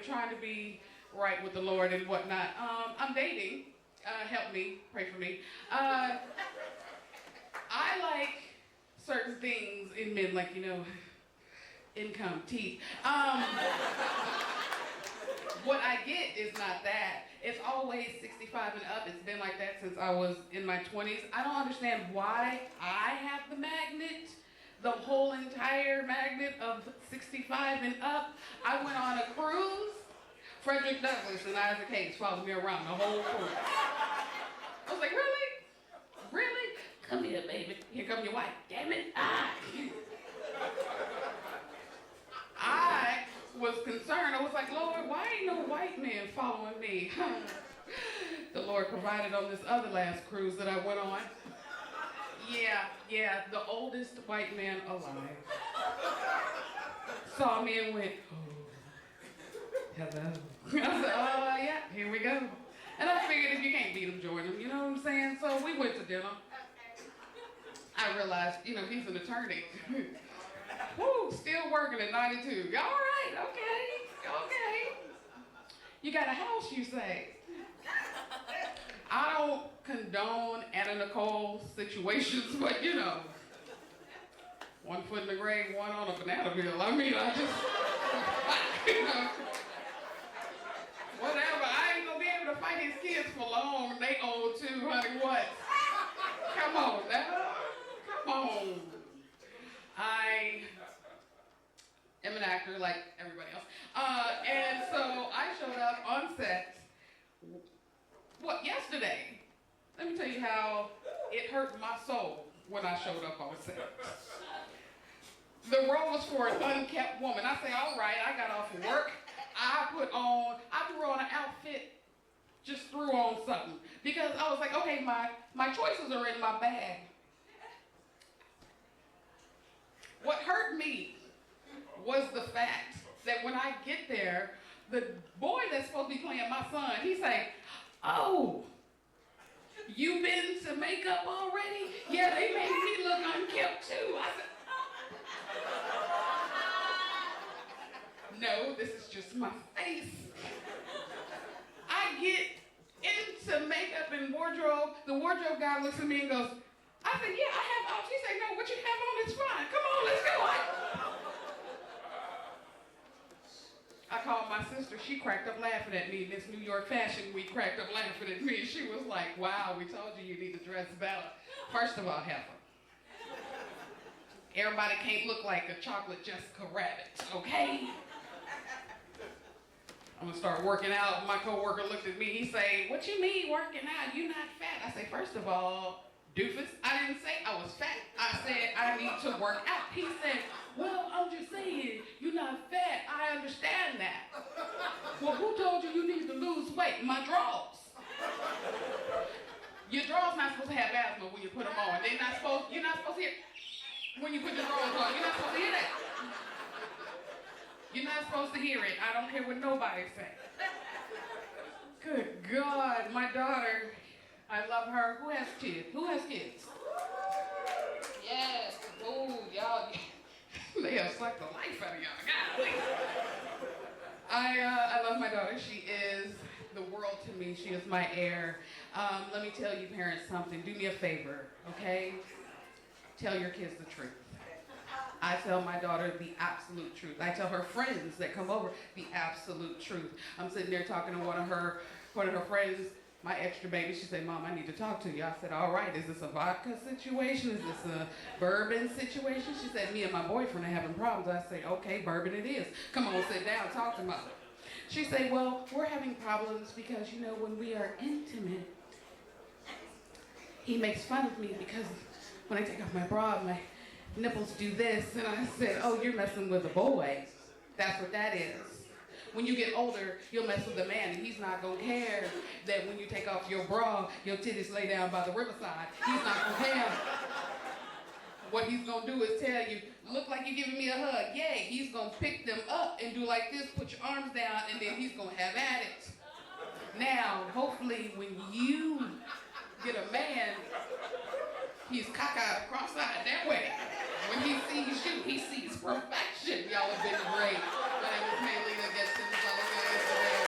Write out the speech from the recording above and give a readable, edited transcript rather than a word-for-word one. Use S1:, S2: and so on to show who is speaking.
S1: trying to be right with the Lord and whatnot. I'm dating. Help me, pray for me. I like certain things in men, like, income, teeth. What I get is not that. It's always 65 and up. It's been like that since I was in my 20s. I don't understand why I have the magnet, the whole entire magnet of 65 and up. I went on a cruise. Frederick Douglass and Isaac Hayes followed me around the whole cruise. I was like, really? Really? Come here, baby. Here come your wife. Damn it. I was concerned. I was like, Lord, why ain't no white man following me? The Lord provided on this other last cruise that I went on. Yeah, the oldest white man alive saw me and went, oh, hello. I said, oh, yeah, here we go. And I figured if you can't beat him, join him, you know what I'm saying? So we went to dinner. I realized, he's an attorney. Woo, still working at 92. All right, okay. You got a house, you say. I don't condone Anna Nicole situations, but one foot in the grave, one on a banana peel. I mean, I just, whatever. I ain't gonna be able to fight his kids for long. They old too, honey. What? Come on now. Come on. I am an actor like everybody else. And so I showed up on set, yesterday? Let me tell you how it hurt my soul when I showed up on set. The role was for an unkept woman. I say, all right, I got off of work. I threw on an outfit, just threw on something. Because I was like, okay, my choices are in my bag. What hurt me was the fact that when I get there, the boy that's supposed to be playing my son, he's like, oh, you been to makeup already? Yeah, they made me look unkempt too. I said, no, this is just my face. I get into makeup and wardrobe. The wardrobe guy looks at me and goes, I said, yeah, I have options. He said, no, what you have on is fine. Come on, let's go. I called my sister. She cracked up laughing at me. This New York Fashion Week cracked up laughing at me. She was like, wow, we told you need to dress better. First of all, heifer. Everybody can't look like a chocolate Jessica Rabbit, okay? I'm gonna start working out. My coworker looked at me. He say, what you mean working out? You not fat. I say, first of all, doofus, I didn't say I was fat. I said I need to work out. He said, well, I'm just saying, you're not fat. I understand that. Well, who told you need to lose weight? My drawers. Your drawers not supposed to have asthma when you put them on. You're not supposed to hear, when you put your drawers on, you're not supposed to hear that. You're not supposed to hear it. I don't care what nobody say. Good God, my daughter, I love her. Who has kids? Yes. Oh, y'all. They have sucked the life out of y'all. Golly. I love my daughter. She is the world to me. She is my heir. Let me tell you parents something. Do me a favor, okay? Tell your kids the truth. I tell my daughter the absolute truth. I tell her friends that come over the absolute truth. I'm sitting there talking to one of her friends, my extra baby. She said, Mom, I need to talk to you. I said, all right, is this a vodka situation? Is this a bourbon situation? She said, me and my boyfriend are having problems. I say, okay, bourbon it is. Come on, sit down, talk to Mother. She said, well, we're having problems because, when we are intimate, he makes fun of me because when I take off my bra, my nipples do this. And I said, oh, you're messing with a boy. That's what that is. When you get older, you'll mess with a man, and he's not gonna care that when you take off your bra, your titties lay down by the riverside. He's not gonna care. What he's gonna do is tell you, look like you're giving me a hug. Yay, he's gonna pick them up and do like this, put your arms down, and then he's gonna have at it. Now, hopefully, when you get a man, he's cockeyed, cross-eyed that way. When he sees you, he sees perfection. Y'all have been great.